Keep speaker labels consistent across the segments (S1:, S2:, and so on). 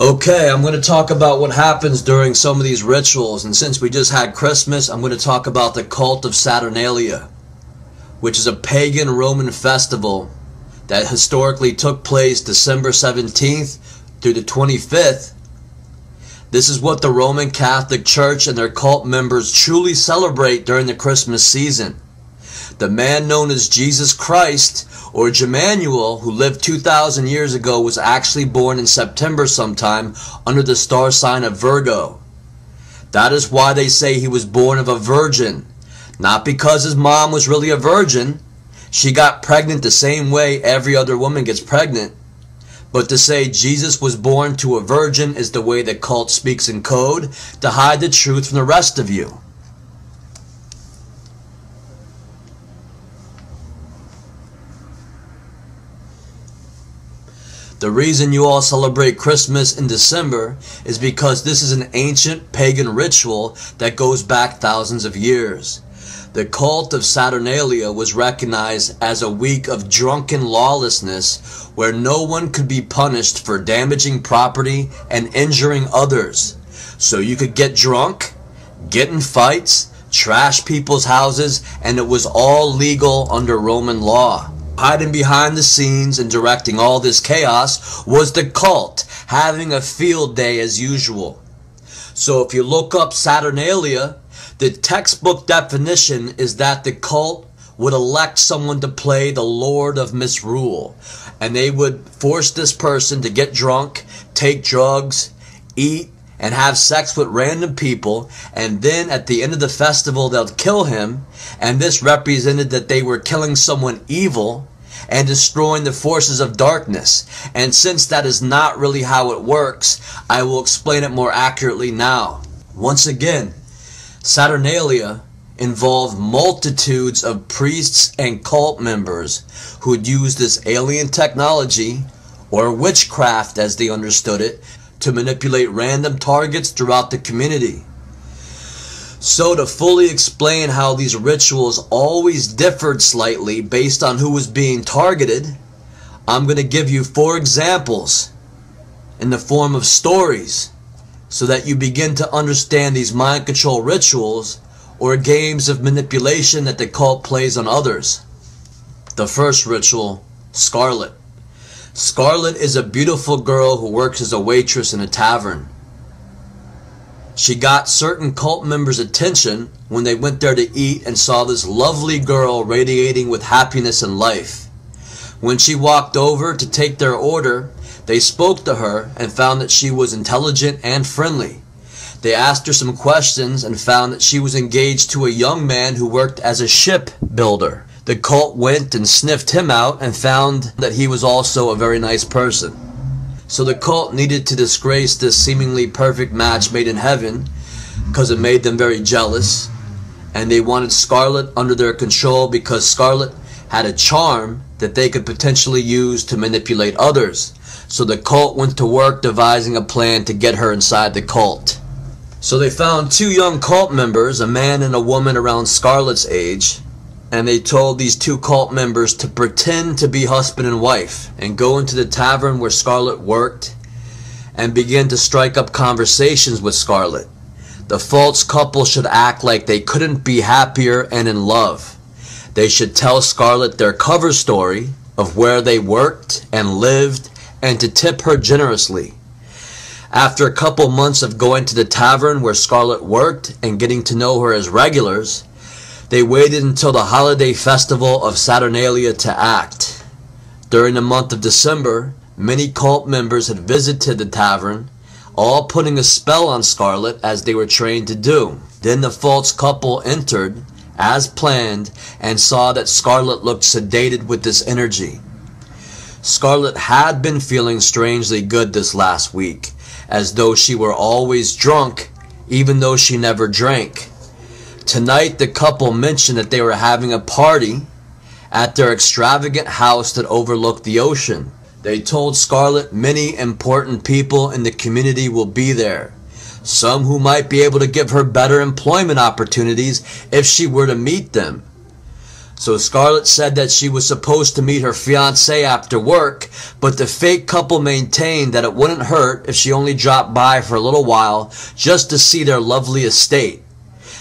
S1: Okay, I'm going to talk about what happens during some of these rituals, and since we just had Christmas, I'm going to talk about the cult of Saturnalia, which is a pagan Roman festival that historically took place December 17th through the 25th. This is what the Roman Catholic Church and their cult members truly celebrate during the Christmas season. The man known as Jesus Christ, or Jemmanuel, who lived 2,000 years ago, was actually born in September sometime under the star sign of Virgo. That is why they say he was born of a virgin. Not because his mom was really a virgin. She got pregnant the same way every other woman gets pregnant. But to say Jesus was born to a virgin is the way the cult speaks in code to hide the truth from the rest of you. The reason you all celebrate Christmas in December is because this is an ancient pagan ritual that goes back thousands of years. The cult of Saturnalia was recognized as a week of drunken lawlessness where no one could be punished for damaging property and injuring others. So you could get drunk, get in fights, trash people's houses, and it was all legal under Roman law. Hiding behind the scenes and directing all this chaos was the cult, having a field day as usual. So if you look up Saturnalia, the textbook definition is that the cult would elect someone to play the Lord of Misrule, and they would force this person to get drunk, take drugs, eat, and have sex with random people, and then at the end of the festival they'll kill him, and this represented that they were killing someone evil and destroying the forces of darkness. And since that is not really how it works, I will explain it more accurately now. Once again, Saturnalia involved multitudes of priests and cult members who would use this alien technology, or witchcraft as they understood it, to manipulate random targets throughout the community. So to fully explain how these rituals always differed slightly based on who was being targeted, I'm going to give you 4 examples in the form of stories so that you begin to understand these mind control rituals or games of manipulation that the cult plays on others. The first ritual, Scarlet. Scarlet is a beautiful girl who works as a waitress in a tavern. She got certain cult members' attention when they went there to eat and saw this lovely girl radiating with happiness and life. When she walked over to take their order, they spoke to her and found that she was intelligent and friendly. They asked her some questions and found that she was engaged to a young man who worked as a ship builder. The cult went and sniffed him out and found that he was also a very nice person. So the cult needed to disgrace this seemingly perfect match made in heaven because it made them very jealous, and they wanted Scarlet under their control because Scarlet had a charm that they could potentially use to manipulate others. So the cult went to work devising a plan to get her inside the cult. So they found 2 young cult members, a man and a woman around Scarlet's age, and they told these 2 cult members to pretend to be husband and wife and go into the tavern where Scarlet worked and begin to strike up conversations with Scarlet. The false couple should act like they couldn't be happier and in love. They should tell Scarlet their cover story of where they worked and lived and to tip her generously. After a couple months of going to the tavern where Scarlet worked and getting to know her as regulars, they waited until the holiday festival of Saturnalia to act. During the month of December, many cult members had visited the tavern, all putting a spell on Scarlet as they were trained to do. Then the false couple entered, as planned, and saw that Scarlet looked sedated with this energy. Scarlet had been feeling strangely good this last week, as though she were always drunk, even though she never drank. Tonight, the couple mentioned that they were having a party at their extravagant house that overlooked the ocean. They told Scarlet many important people in the community will be there, some who might be able to give her better employment opportunities if she were to meet them. So Scarlet said that she was supposed to meet her fiancé after work, but the fake couple maintained that it wouldn't hurt if she only dropped by for a little while just to see their lovely estate.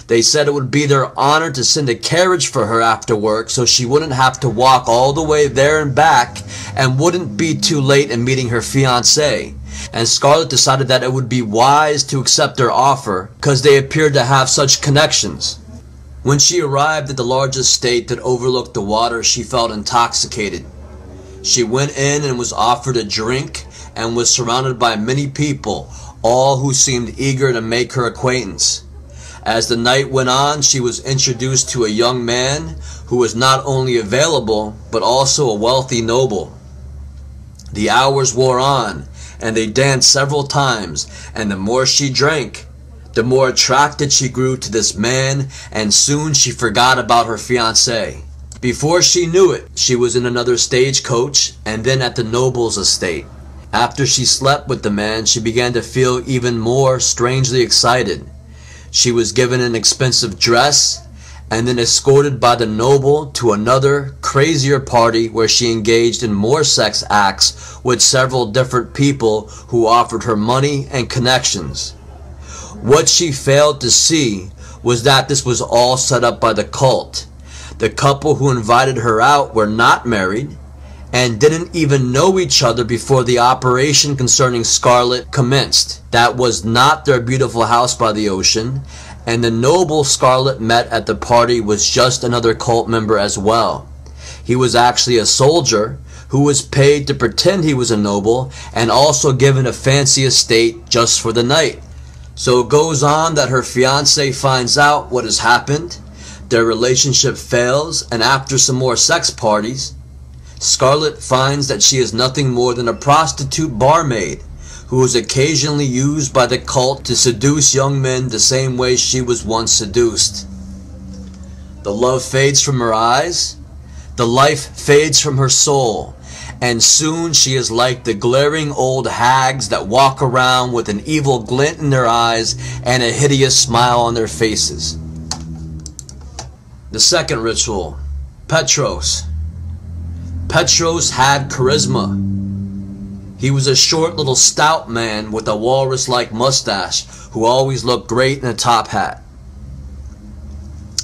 S1: They said it would be their honor to send a carriage for her after work so she wouldn't have to walk all the way there and back and wouldn't be too late in meeting her fiancé. And Scarlet decided that it would be wise to accept their offer because they appeared to have such connections. When she arrived at the large estate that overlooked the water, she felt intoxicated. She went in and was offered a drink and was surrounded by many people, all who seemed eager to make her acquaintance. As the night went on, she was introduced to a young man who was not only available, but also a wealthy noble. The hours wore on, and they danced several times, and the more she drank, the more attracted she grew to this man, and soon she forgot about her fiancé. Before she knew it, she was in another stagecoach, and then at the noble's estate. After she slept with the man, she began to feel even more strangely excited. She was given an expensive dress and then escorted by the noble to another, crazier party where she engaged in more sex acts with several different people who offered her money and connections. What she failed to see was that this was all set up by the cult. The couple who invited her out were not married and didn't even know each other before the operation concerning Scarlet commenced. That was not their beautiful house by the ocean, and the noble Scarlet met at the party was just another cult member as well. He was actually a soldier who was paid to pretend he was a noble and also given a fancy estate just for the night. So it goes on that her fiancé finds out what has happened, their relationship fails, and after some more sex parties, Scarlet finds that she is nothing more than a prostitute barmaid who is occasionally used by the cult to seduce young men the same way she was once seduced. The love fades from her eyes, the life fades from her soul, and soon she is like the glaring old hags that walk around with an evil glint in their eyes and a hideous smile on their faces. The second ritual, Petros. Petros had charisma. He was a short little stout man with a walrus-like mustache who always looked great in a top hat.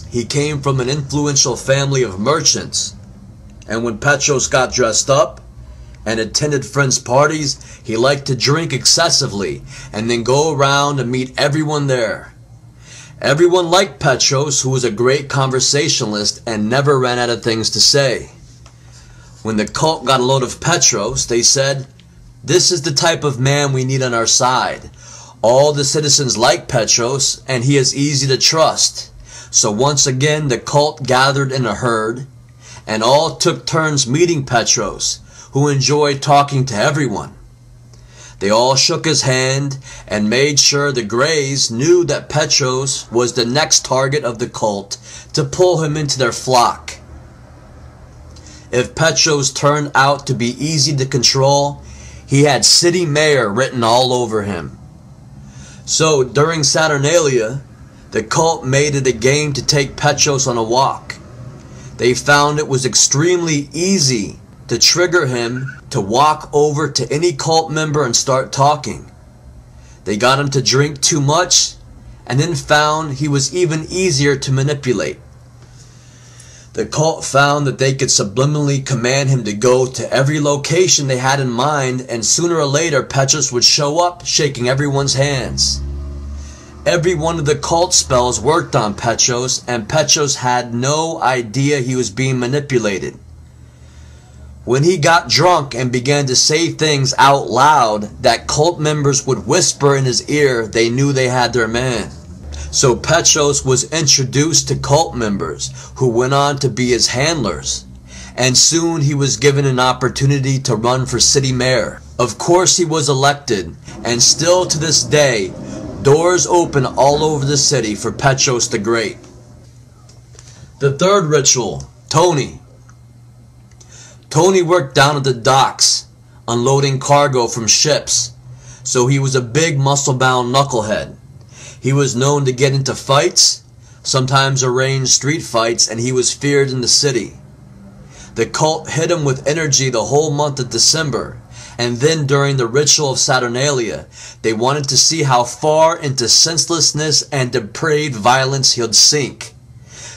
S1: He came from an influential family of merchants, and when Petros got dressed up and attended friends' parties, he liked to drink excessively and then go around and meet everyone there. Everyone liked Petros, who was a great conversationalist and never ran out of things to say. When the cult got a load of Petros, they said, "This is the type of man we need on our side. All the citizens like Petros, and he is easy to trust." So once again the cult gathered in a herd, and all took turns meeting Petros, who enjoyed talking to everyone. They all shook his hand and made sure the Greys knew that Petros was the next target of the cult to pull him into their flock. If Petros turned out to be easy to control, he had city mayor written all over him. So during Saturnalia, the cult made it a game to take Petros on a walk. They found it was extremely easy to trigger him to walk over to any cult member and start talking. They got him to drink too much and then found he was even easier to manipulate. The cult found that they could subliminally command him to go to every location they had in mind, and sooner or later Petros would show up shaking everyone's hands. Every one of the cult spells worked on Petros, and Petros had no idea he was being manipulated. When he got drunk and began to say things out loud that cult members would whisper in his ear, they knew they had their man. So Petros was introduced to cult members who went on to be his handlers, and soon he was given an opportunity to run for city mayor. Of course he was elected, and still to this day, doors open all over the city for Petros the Great. The third ritual, Tony. Tony worked down at the docks, unloading cargo from ships, so he was a big muscle-bound knucklehead. He was known to get into fights, sometimes arranged street fights, and he was feared in the city. The cult hit him with energy the whole month of December, and then during the ritual of Saturnalia, they wanted to see how far into senselessness and depraved violence he'd sink.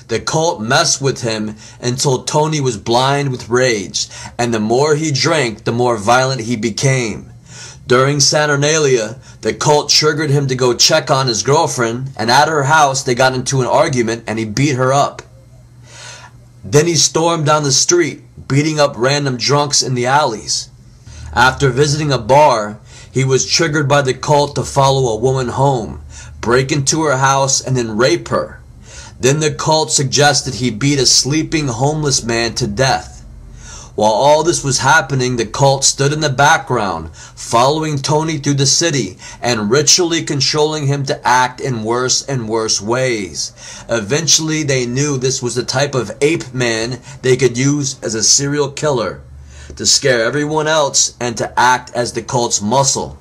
S1: The cult messed with him until Tony was blind with rage, and the more he drank, the more violent he became. During Saturnalia, the cult triggered him to go check on his girlfriend, and at her house they got into an argument and he beat her up. Then he stormed down the street, beating up random drunks in the alleys. After visiting a bar, he was triggered by the cult to follow a woman home, break into her house, and then rape her. Then the cult suggested he beat a sleeping homeless man to death. While all this was happening, the cult stood in the background, following Tony through the city and ritually controlling him to act in worse and worse ways. Eventually, they knew this was the type of ape man they could use as a serial killer, to scare everyone else and to act as the cult's muscle.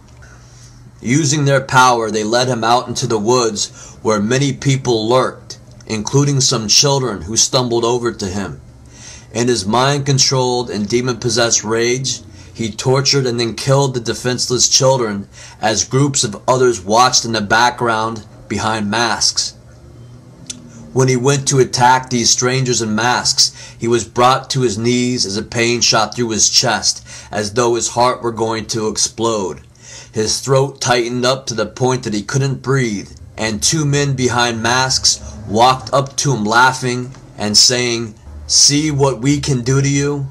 S1: Using their power, they led him out into the woods where many people lurked, including some children who stumbled over to him. In his mind-controlled and demon-possessed rage, he tortured and then killed the defenseless children as groups of others watched in the background behind masks. When he went to attack these strangers in masks, he was brought to his knees as a pain shot through his chest, as though his heart were going to explode. His throat tightened up to the point that he couldn't breathe, and two men behind masks walked up to him laughing and saying, "See what we can do to you?"